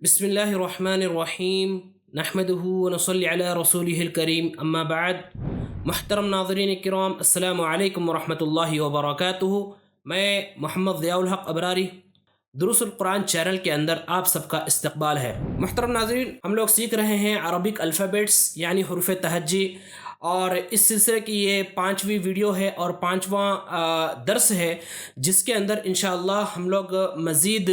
बिस्मिल्लाहिर्रहमानिर्रहीम नहमदुहु व नसल्ली अला रसूलिहिल करीम अम्मा बाद। मुहतरम नाज़रीन किराम, अस्सलामु अलैकुम व रहमतुल्लाहि व बरकातुहू। मैं मोहम्मद ज़ियाउल हक़ अबरारी दुरूसुल कुरान चैनल के अंदर आप सबका इस्तकबाल है। मुहतरम नाज़रीन, हम लोग सीख रहे हैं अरबिक अल्फ़ाबेट्स यानी हुरूफ़ तहज्जी, और इस सिलसिले की ये 5वीं वीडियो है और 5वां दर्स है, जिसके अंदर इंशाअल्लाह हम लोग मज़ीद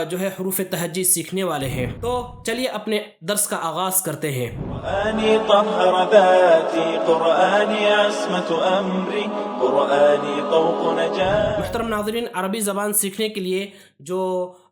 जो है हुरूफ़ तहज्जी सीखने वाले हैं। तो चलिए अपने दर्स का आगाज़ करते हैं। قرآني طهر ذاتي قرآني عصمة أمري قرآني طوق نجاة। मुहतरम नाज़रीन, अरबी ज़बान सीखने के लिए जो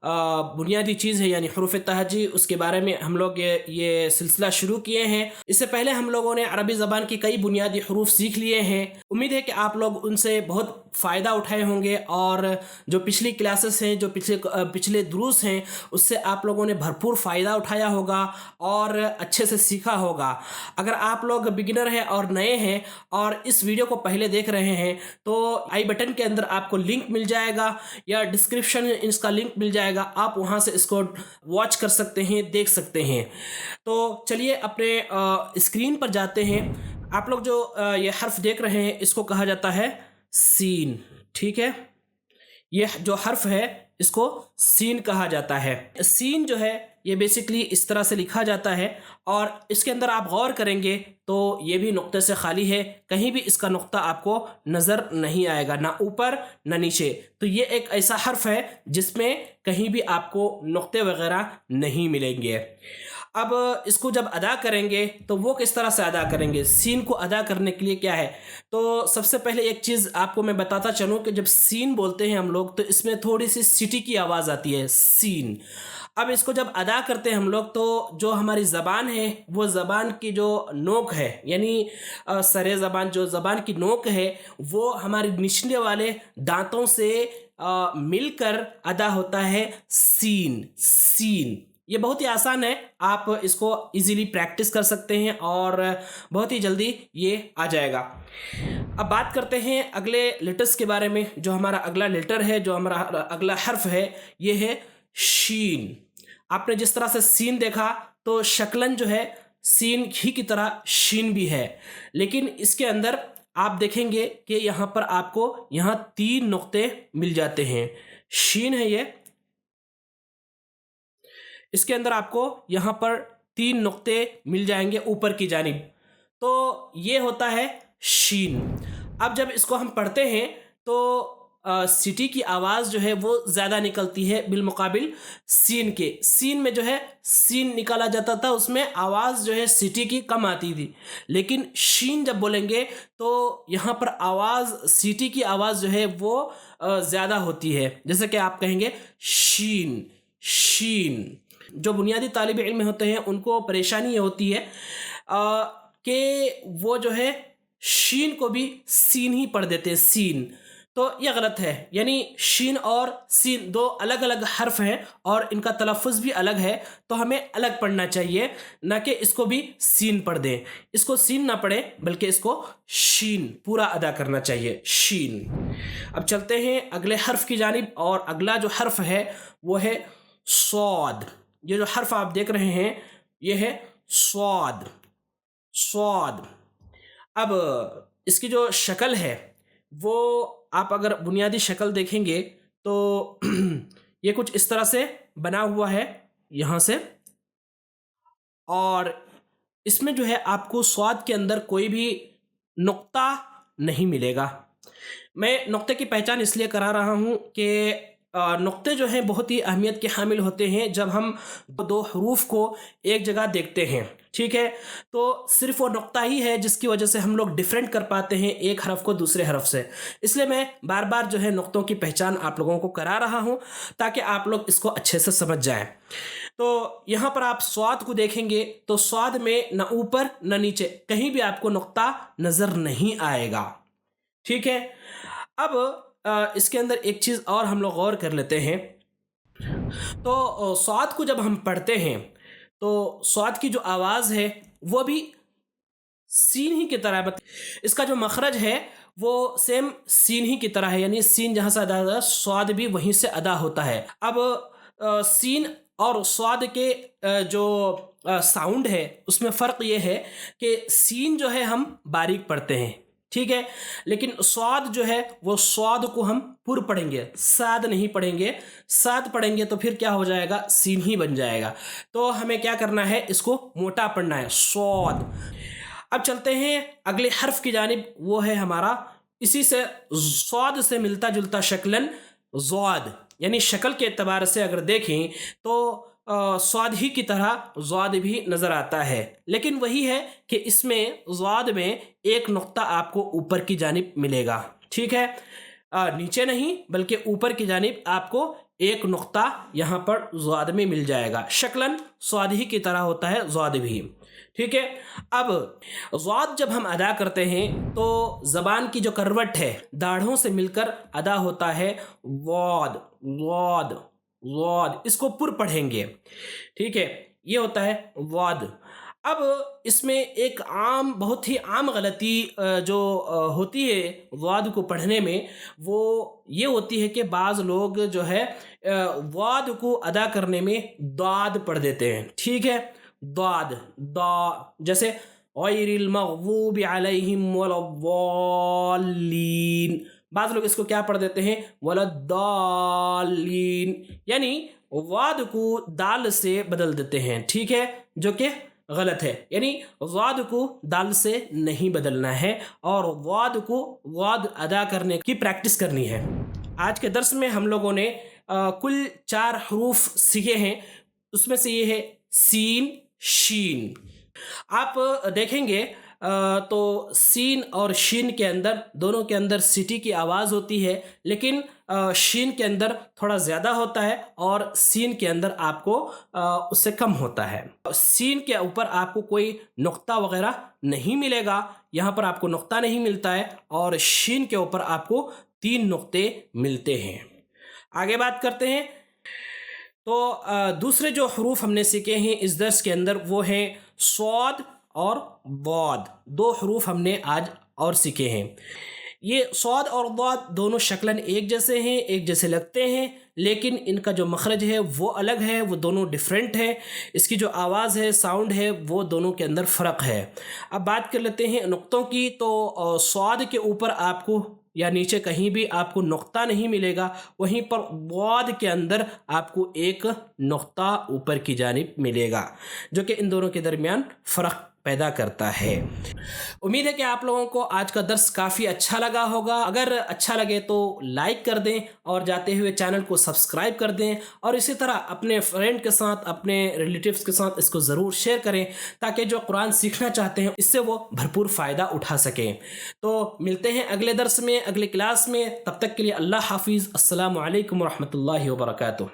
बुनियादी चीज़ है यानी हुरूफ़ तहज्जी, उसके बारे में हम लोग ये सिलसिला शुरू किए हैं। इससे पहले हम लोगों ने अरबी ज़बान की कई बुनियादी हरूफ सीख लिए हैं। उम्मीद है कि आप लोग उनसे बहुत फ़ायदा उठाए होंगे, और जो पिछली क्लासेस हैं, जो पिछले दुरूस हैं, उससे आप लोगों ने भरपूर फ़ायदा उठाया होगा और अच्छे से सीखा होगा। अगर आप लोग बिगिनर हैं और नए हैं और इस वीडियो को पहले देख रहे हैं, तो आई बटन के अंदर आपको लिंक मिल जाएगा या डिस्क्रिप्शन में इसका लिंक मिल जाएगा, आप वहां से इसको वॉच कर सकते हैं, देख सकते हैं। तो चलिए अपने स्क्रीन पर जाते हैं। आप लोग जो ये हर्फ देख रहे हैं, इसको कहा जाता है सीन। ठीक है, ये जो हर्फ है इसको सीन कहा जाता है। सीन जो है ये बेसिकली इस तरह से लिखा जाता है, और इसके अंदर आप गौर करेंगे तो ये भी नुक्ते से खाली है, कहीं भी इसका नुक्ता आपको नज़र नहीं आएगा, ना ऊपर ना नीचे। तो ये एक ऐसा हर्फ है जिसमें कहीं भी आपको नुक्ते वगैरह नहीं मिलेंगे। अब इसको जब अदा करेंगे तो वो किस तरह से अदा करेंगे? सीन को अदा करने के लिए क्या है, तो सबसे पहले एक चीज़ आपको मैं बताता चलूँ कि जब सीन बोलते हैं हम लोग, तो इसमें थोड़ी सी सीटी की आवाज़ आती है, सीन। अब इसको जब अदा करते हैं हम लोग, तो जो हमारी ज़बान है, वो ज़बान की जो नोक है, यानी सरे ज़बान, जो ज़बान की नोक है, वो हमारे निचले वाले दांतों से मिलकर अदा होता है सीन। सीन ये बहुत ही आसान है, आप इसको इजीली प्रैक्टिस कर सकते हैं और बहुत ही जल्दी ये आ जाएगा। अब बात करते हैं अगले लेटर्स के बारे में। जो हमारा अगला लेटर है, जो हमारा अगला हर्फ है, ये है शीन। आपने जिस तरह से सीन देखा, तो शक्लन जो है सीन ही की तरह शीन भी है, लेकिन इसके अंदर आप देखेंगे कि यहाँ पर आपको यहाँ 3 नुक्ते मिल जाते हैं। शीन है ये, इसके अंदर आपको यहाँ पर 3 नुक्ते मिल जाएंगे ऊपर की जानिब, तो ये होता है शीन। अब जब इसको हम पढ़ते हैं तो सिटी की आवाज़ जो है वो ज़्यादा निकलती है बिलमुकाबिल सीन के। सीन में जो है सीन निकाला जाता था, उसमें आवाज़ जो है सिटी की कम आती थी, लेकिन शीन जब बोलेंगे तो यहाँ पर आवाज़, सिटी की आवाज़ जो है वो ज़्यादा होती है। जैसे कि आप कहेंगे शीन, शीन। जो बुनियादी तालिब इल्म होते हैं उनको परेशानी ये होती है कि वो जो है शीन को भी सीन ही पढ़ देते हैं, सीन। तो ये गलत है, यानी शीन और सीन दो अलग अलग हर्फ हैं और इनका तलफ़ुज़ भी अलग है, तो हमें अलग पढ़ना चाहिए, ना कि इसको भी सीन पढ़ दें। इसको सीन ना पढ़ें, बल्कि इसको शीन पूरा अदा करना चाहिए, शीन। अब चलते हैं अगले हर्फ की जानिब, और अगला जो हर्फ है वो है स्वाद। ये जो हर्फ आप देख रहे हैं ये है स्वाद, स्वाद। अब इसकी जो शक्ल है वो आप अगर बुनियादी शक्ल देखेंगे तो ये कुछ इस तरह से बना हुआ है यहाँ से, और इसमें जो है आपको स्वाद के अंदर कोई भी नुक्ता नहीं मिलेगा। मैं नुक्ते की पहचान इसलिए करा रहा हूँ कि नुक्ते जो हैं बहुत ही अहमियत के हामिल होते हैं जब हम दो हरूफ को एक जगह देखते हैं। ठीक है, तो सिर्फ वो नुक्ता ही है जिसकी वजह से हम लोग डिफरेंट कर पाते हैं एक हरफ को दूसरे हरफ से। इसलिए मैं बार बार जो है नुक्तों की पहचान आप लोगों को करा रहा हूँ, ताकि आप लोग इसको अच्छे से समझ जाएं। तो यहाँ पर आप स्वाद को देखेंगे तो स्वाद में न ऊपर न नीचे कहीं भी आपको नुक्ता नज़र नहीं आएगा। ठीक है, अब इसके अंदर एक चीज़ और हम लोग गौर कर लेते हैं। तो स्वाद को जब हम पढ़ते हैं तो स्वाद की जो आवाज़ है वो भी सीन ही की तरह, इसका जो मखरज है वो सेम सीन ही की तरह है, यानी सीन जहाँ से अदा होता है स्वाद भी वहीं से अदा होता है। अब सीन اور صاد کے جو ساؤنڈ ہے اس میں فرق یہ ہے کہ سین جو ہے ہم باریک پڑھتے ہیں، ٹھیک ہے، لیکن صاد جو ہے وہ صاد کو ہم پر پڑھیں گے، صاد نہیں پڑھیں گے۔ صاد پڑھیں گے تو پھر کیا ہو جائے گا، سین ہی بن جائے گا۔ تو ہمیں کیا کرنا ہے، اس کو موٹا پڑھنا ہے، صاد۔ اب چلتے ہیں اگلے حرف کی جانب، وہ ہے ہمارا اسی سے صاد سے ملتا جلتا شکلاً ضاد، یعنی شکل کے اعتبار سے اگر دیکھیں تو صاد ہی کی طرح ضاد بھی نظر آتا ہے، لیکن وہی ہے کہ اس میں ضاد میں ایک نقطہ آپ کو اوپر کی جانب ملے گا، ٹھیک ہے، نیچے نہیں بلکہ اوپر کی جانب آپ کو ایک نقطہ یہاں پر ضاد میں مل جائے گا، شکلاً صاد ہی کی طرح ہوتا ہے ضاد بھی، ٹھیک ہے۔ اب ضاد جب ہم ادا کرتے ہیں تو زبان کی جو کروٹ ہے داڑھوں سے مل کر ادا ہوتا ہے واد واد واد، اس کو پر پڑھیں گے، ٹھیک ہے، یہ ہوتا ہے واد۔ اب اس میں ایک بہت ہی عام غلطی جو ہوتی ہے واد کو پڑھنے میں، وہ یہ ہوتی ہے کہ بعض لوگ جو ہے واد کو ادا کرنے میں داد پڑھ دیتے ہیں، ٹھیک ہے، داد دا، جیسے غیر المغضوب علیہم ولا الضالین، بعض لوگ اس کو کیا پڑھ دیتے ہیں، ولا الضالین، یعنی واد کو دال سے بدل دیتے ہیں، ٹھیک ہے، جو کہ غلط ہے، یعنی واد کو دال سے نہیں بدلنا ہے اور واد کو واد ادا کرنے کی پریکٹس کرنی ہے۔ آج کے درس میں ہم لوگوں نے کل 4 حروف سیکھے ہیں، اس میں سے یہ ہے سین شین۔ آپ دیکھیں گے تو سین اور شین کے اندر، دونوں کے اندر سیٹی کی آواز ہوتی ہے، لیکن شین کے اندر تھوڑا زیادہ ہوتا ہے اور سین کے اندر آپ کو اس سے کم ہوتا ہے۔ سین کے اوپر آپ کو کوئی نقطہ وغیرہ نہیں ملے گا، یہاں پر آپ کو نقطہ نہیں ملتا ہے، اور شین کے اوپر آپ کو 3 نقطے ملتے ہیں۔ آگے بات کرتے ہیں، تو دوسرے جو حروف ہم نے سیکھے ہیں اس درس کے اندر وہ ہیں صاد اور ضاد، 2 حروف ہم نے آج اور سیکھے ہیں۔ یہ صاد اور ضاد دونوں شکلاً ایک جیسے ہیں، ایک جیسے لگتے ہیں، لیکن ان کا جو مخرج ہے وہ الگ ہے، وہ دونوں ڈیفرنٹ ہے، اس کی جو آواز ہے، ساؤنڈ ہے، وہ دونوں کے اندر فرق ہے۔ اب بات کر لیتے ہیں نقطوں کی، تو صاد کے اوپر آپ کو یا نیچے کہیں بھی آپ کو نقطہ نہیں ملے گا، وہیں پر ضاد کے اندر آپ کو ایک نقطہ اوپر کی جانب ملے گا، جو کہ ان دونوں کے درمیان فرق پیدا کرتا ہے۔ امید ہے کہ آپ لوگوں کو آج کا درس کافی اچھا لگا ہوگا۔ اگر اچھا لگے تو لائک کر دیں اور جاتے ہوئے چینل کو سبسکرائب کر دیں، اور اسی طرح اپنے فرینڈ کے ساتھ، اپنے ریلیٹیوز کے ساتھ اس کو ضرور شیئر کریں، تاکہ جو قرآن سیکھنا چاہتے ہیں اس سے وہ بھرپور فائدہ اٹھا سکیں۔ تو ملتے ہیں اگلے درس میں، اگلے کلاس میں، تب تک کے لیے اللہ حافظ، السلام علیکم ورحمۃ اللہ وبرکاتہ۔